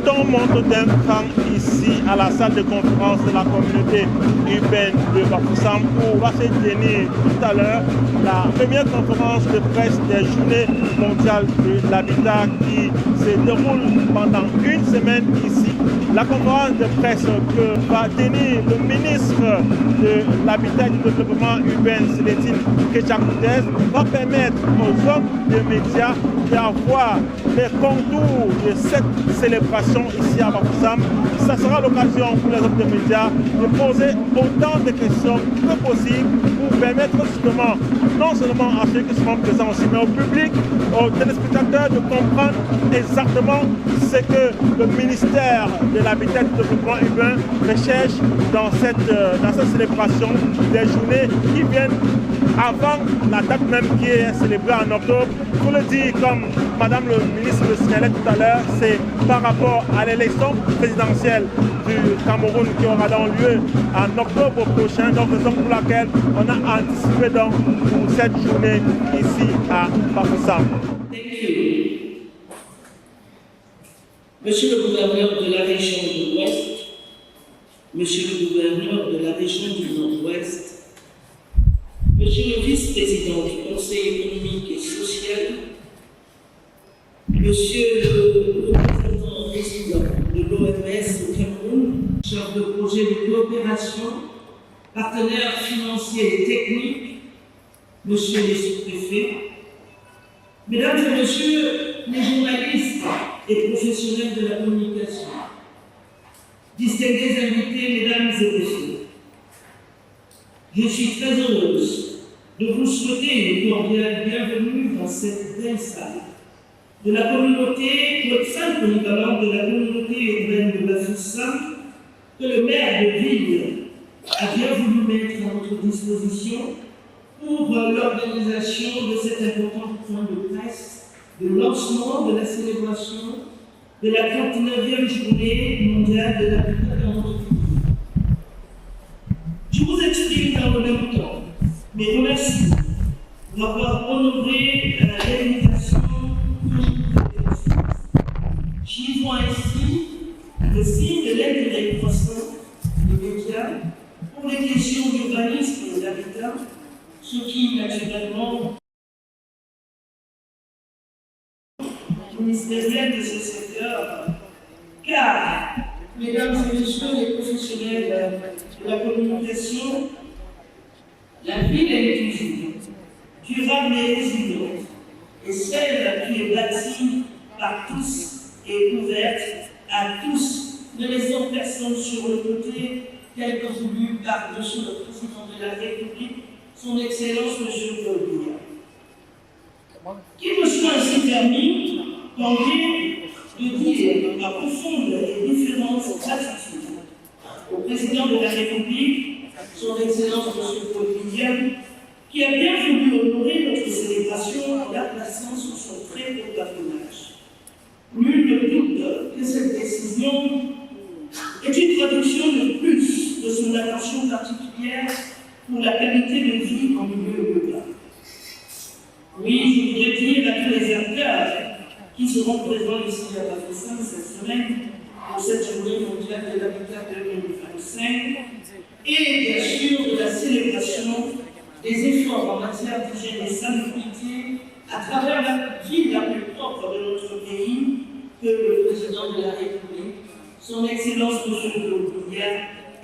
ton monte d'un cran ici à la salle de conférence de la communauté urbaine de Bafoussam où va se tenir tout à l'heure la première conférence de presse des Journées mondiales de l'habitat qui se déroule pendant une semaine ici. La conférence de presse que va tenir le ministre de l'Habitat et du Développement urbain, Célétine Kéchakoutès, va permettre aux hommes de médias d'avoir les contours de cette célébration ici à Bafoussam. Ça sera l'occasion pour les hommes de médias de poser autant de questions que possible pour permettre justement, non seulement à ceux qui seront présents aussi, mais au public, aux téléspectateurs de comprendre exactement ce que le ministère de l'Habitat et du Développement urbain recherche dans cette célébration des journées qui viennent avant la date même qui est célébrée en octobre. Pour le dire, comme Madame le ministre le signalait tout à l'heure, c'est par rapport à l'élection présidentielle du Cameroun qui aura donc lieu en octobre prochain, donc raison pour laquelle on a anticipé donc pour cette journée ici à Bafoussam. Monsieur le gouverneur de la région de l'Ouest, Monsieur le gouverneur de la région du Nord-Ouest, Monsieur le vice-président du Conseil économique et social, Monsieur le représentant résident de l'OMS au Cameroun, chef de projet de coopération, partenaires financiers et techniques, Monsieur les sous-préfets, Mesdames et Messieurs les journalistes et professionnels de la communication, distingués invités, Mesdames et Messieurs, je suis très heureuse de vous souhaiter une cordiale bienvenue dans cette belle salle de la communauté, simple polyvalente de la communauté urbaine de Bafoussam, que le maire de ville a bien voulu mettre à notre disposition pour l'organisation de cet important point de presse de lancement de la célébration de la 39e journée mondiale de l'habitat dans notre pays. Je vous exprime dans le même temps mes remerciements d'avoir honoré l'invitation que je vous ai faite. J'y vois ainsi le signe de l'intérêt croissant des médias pour les questions d'urbanisme et d'habitat, ce qui, naturellement, ministériel de ce secteur, car, mesdames et messieurs les professionnels de la communication, la ville inclusive, durable et résiliente, est celle qui est bâtie par tous et ouverte à tous, ne laissant personne sur le côté, tel que voulu par Monsieur le Président de la République, Son Excellence M. Paul Biya. Qu'il me soit ainsi permis d'envie de dire ma profonde et différente gratitude au Président de la République, Son Excellence M. Paul Biya, qui a bien voulu honorer notre célébration en la plaçant sous son très haut patronage. Nul ne doute que cette décision est une traduction de plus de son attention particulière pour la qualité de vie en milieu urbain. Oui, je voudrais dire à tous les acteurs qui seront présents ici à Bafoussam cette semaine pour cette journée mondiale de l'habitat 2025 et bien sûr de la célébration des efforts en matière d'hygiène et salubrité à travers la vie la plus propre de notre pays que le Président de la République, Son Excellence M. Paul Biya,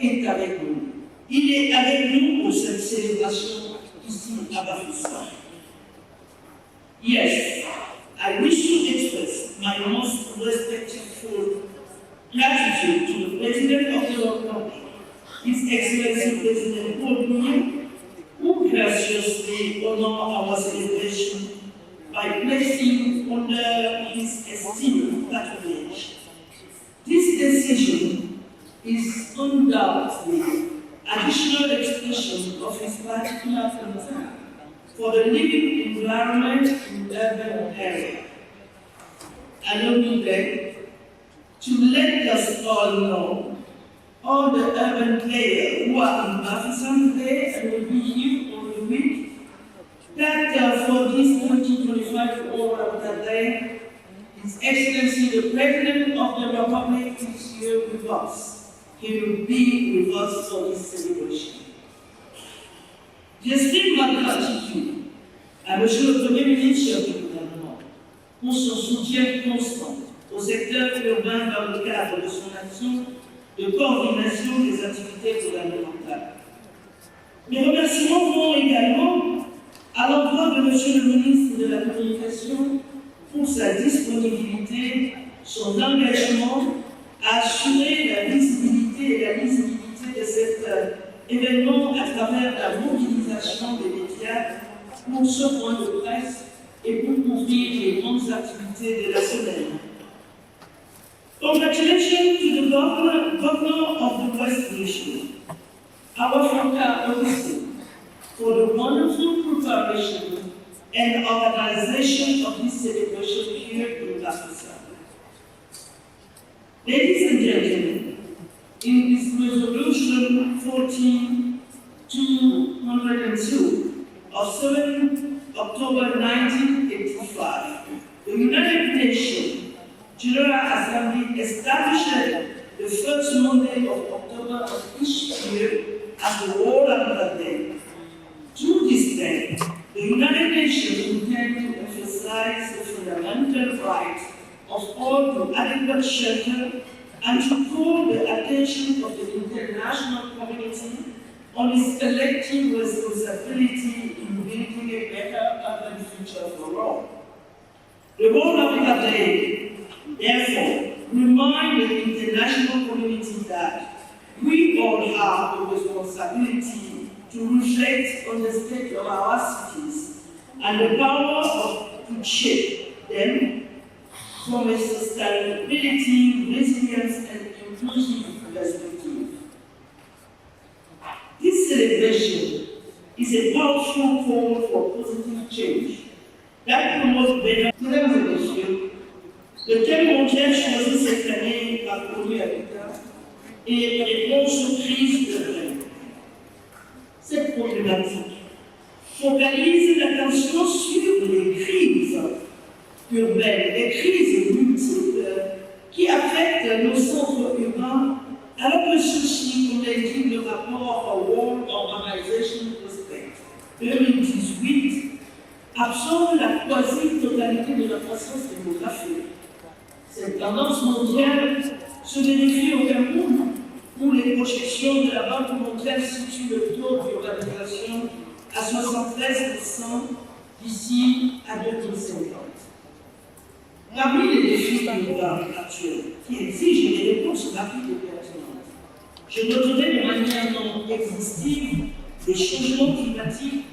est avec nous. Il est avec nous pour cette célébration ici à Bafoussam. Yes, I wish to express my most respectful gratitude to the President of the Republic, His Excellency President Paul Biya, who graciously honor our celebration by placing under his esteemed patronage. This decision is undoubtedly additional expression of his particular concern for the living environment in the urban area. Allow me then to let us all know, all the urban players who are in Bafoussam today and will be here over the week, that for this 2025 World Habitat Day His Excellency, the President of the Republic, is here with us. He will be with us for this celebration. J'exprime ma gratitude à Monsieur le Premier ministre du gouvernement pour son soutien constant au secteur urbain dans le cadre de son action de coordination des activités gouvernementales. Mes remerciements vont également à l'endroit de Monsieur le ministre de la Communication pour sa disponibilité, son engagement à assurer la visibilité et la lisibilité de cet événement à travers la mobilisation des médias pour ce point de presse et pour couvrir les grandes activités de la semaine. Congratulations to the governor of the West Nation, our Franca Augustine, for the wonderful preparation and organization of this celebration here in Bafoussam. Ladies and gentlemen, in this resolution 14-202 of 7 October 1985, the United Nations General Assembly established the first Monday of October of each year as the World Hunger Day. To this day, the United Nations intend to emphasize the fundamental right of all to adequate shelter and to call the attention of the international community on its collective responsibility in building a better urban future for all. The World Hunger Day, therefore, remind the international community that we all have a responsibility to reflect on the state of our cities and the power to shape them from a sustainability, resilience, and inclusive perspective. This celebration is a powerful call for positive change that promotes better. Mesdames et messieurs, le thème mondial choisi cette année par Connu Habitat est réponse aux crises urbaines. Cette problématique focalise l'attention sur les crises urbaines, les crises multiples qui affectent nos centres urbains, alors que ceci, comme l'a dit le rapport World Urbanization Prospect 2018, absorbe la quasi-totalité de la croissance démographique. Cette tendance mondiale se vérifie au Cameroun, où les projections de la Banque mondiale situent le taux d'urbanisation à 73% d'ici à 2050. Parmi les défis urbains actuels qui exigent des réponses rapides et pertinentes, je noterai de manière non exhaustive les changements climatiques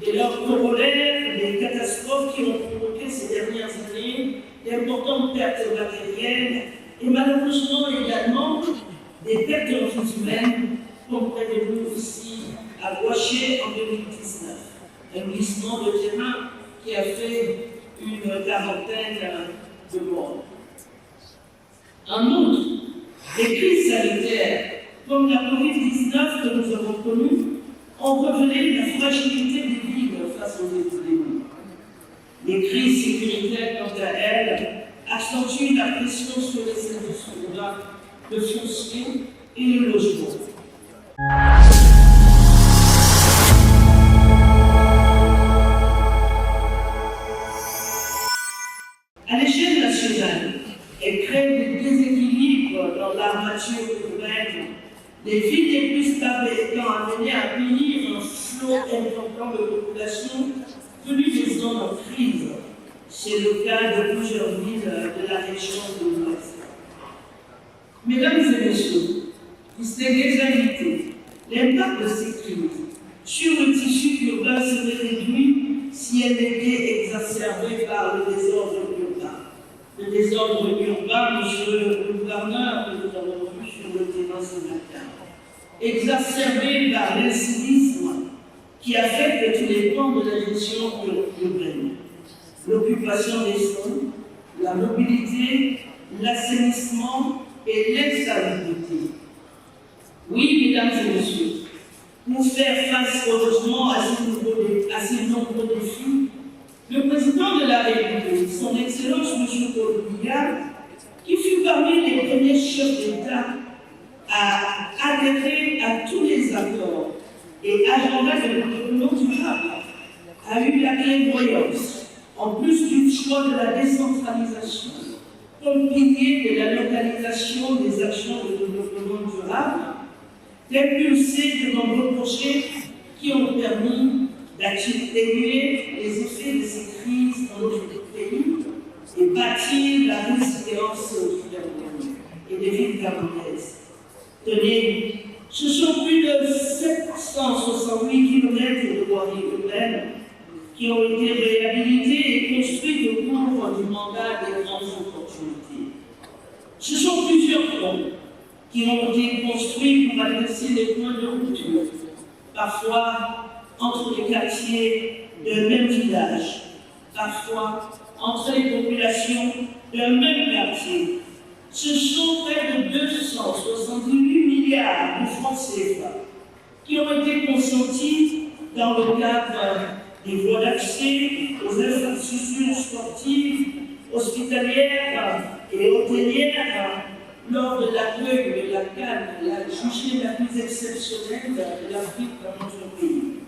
et leurs corollaires, les catastrophes qui ont provoqué ces dernières années d'importantes pertes matérielles et malheureusement également des pertes en vies humaines, comme près de nous ici à Boaché en 2019. Un glissement de terrain qui a fait une quarantaine de morts. En outre, les crises sanitaires, comme la Covid-19 que nous avons connue, ont révélé la fragilité des villes face aux épidémies. Les crises sécuritaires, quant à elles, accentuent la pression sur les services urbains, le foncier et le logement. À l'échelle nationale, elle crée des déséquilibres dans l'armature urbaine, les villes les plus stables étant amenées à accueillir un flot important de population venues des zones en crise. C'est le cas de plusieurs villes de la région de l'Ouest. Mesdames et messieurs, distingués invités, l'impact de ces crises sur le tissu urbain serait réduit si elle était exacerbée par le désordre urbain. Le désordre urbain, monsieur le gouverneur, que nous avons vu sur le terrain ce matin, exacerbé par l'incivisme qui affecte tous les pans de la gestion urbaine. L'occupation des sols, la mobilité, l'assainissement et l'insalubrité. Oui, mesdames et messieurs, pour faire face heureusement à ces nombreux défis, le président de la République, son Excellence M. Paul Biya, qui fut parmi les premiers chefs d'État à adhérer à tous les accords et agenda de développement durable, a eu la clairvoyance, en plus du choix de la décentralisation, comme pilier de la localisation des actions de développement durable, d'impulser de nombreux projets qui ont permis d'atténuer les effets de ces crises dans notre pays et bâtir la résilience et des villes camerounaises. Tenez, ce sont plus de 768 km de voiries urbaines qui ont été réhabilités et construits au cours du mandat des grandes opportunités. Ce sont plusieurs ponts qui ont été construits pour adresser les points de rupture, parfois entre les quartiers d'un même village, parfois entre les populations d'un même quartier. Ce sont près de 268 milliards de francs CFA qui ont été consentis dans le cadre des voies d'accès aux infrastructures sportives, hospitalières et hôtelières lors de l'accueil de la CAN, la jugée la plus exceptionnelle de l'Afrique dans notre pays.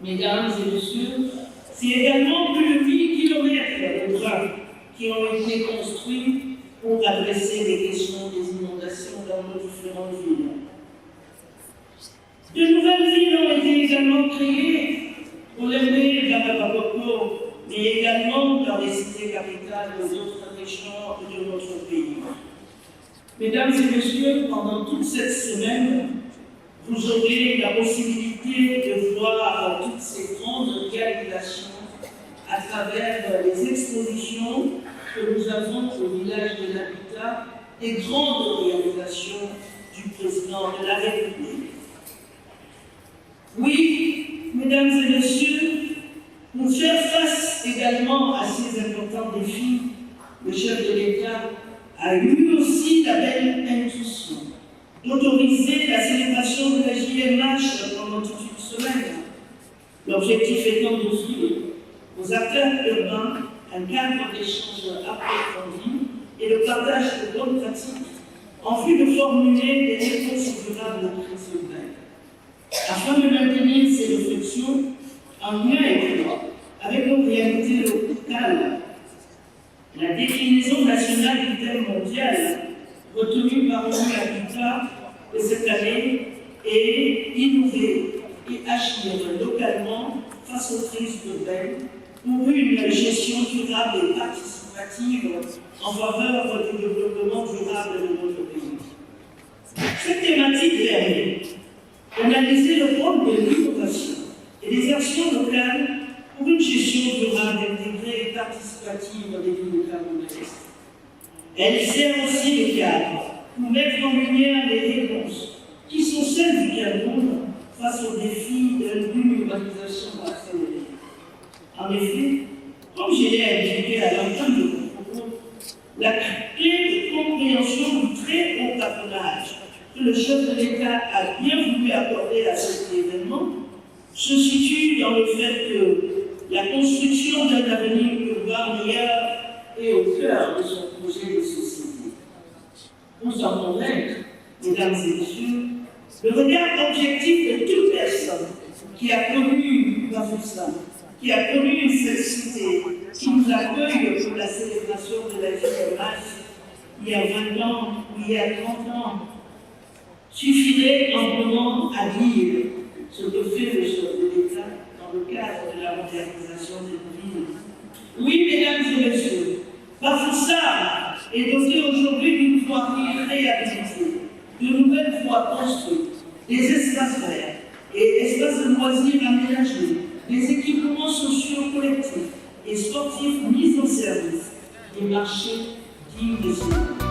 Mesdames et messieurs, c'est également plus de 1000 km de trains qui ont été construits pour adresser les questions des inondations dans nos différentes villes. De nouvelles villes ont été également créées pour l'aider dans la Bamako, mais également dans les cités capitales d'autres régions de notre pays. Mesdames et messieurs, pendant toute cette semaine, vous aurez la possibilité de voir toutes ces grandes réalisations à travers les expositions que nous avons au village de l'Habitat, des grandes réalisations du président de la République. Oui, mesdames et messieurs, pour faire face également à ces importants défis, le chef de l'État a eu aussi la belle intuition d'autoriser la célébration de la JMH pendant toute une semaine. L'objectif étant d'offrir aux acteurs urbains un cadre d'échange approfondi et de partage de bonnes pratiques en vue de formuler des réponses durables aux crises urbaines. Afin de maintenir ces réflexions en lien étroit avec nos réalités locales, la déclinaison nationale du thème mondial retenu par l'Habitat de cette année est innover et agir localement face aux crises urbaines pour une gestion durable et participative en faveur du développement durable de notre pays. Cette thématique permet d'analyser le rôle de l'innovation et des actions locales pour une gestion durable, intégrée et participative des villes camerounaises. Elle sert aussi de cadre pour mettre en lumière les réponses qui sont celles du Cameroun face aux défis de l'urbanisation accélérée. En effet, comme je l'ai indiqué à l'entame de mon propos, la clé de compréhension du très haut patronage que le chef de l'État a bien voulu accorder à cet événement se situe dans le fait que la construction d'un avenir urbain meilleur est au cœur de son projet de société. Pour s'en convaincre, mesdames et messieurs, le regard objectif de toute personne qui a connu Bafoussam, qui a connu cette cité, qui nous accueille pour la célébration de la JMH il y a 20 ans ou il y a 30 ans, suffirait amplement à dire ce que fait le chef de l'État dans le cadre de la modernisation des villes. Oui, mesdames et messieurs, Bafoussam est doté aujourd'hui d'une voirie réhabilitée, de nouvelles voies construites, des espaces verts et espaces de loisirs aménagés, des équipements sociaux collectifs et sportifs mis en service, des marchés dignes de ce nom.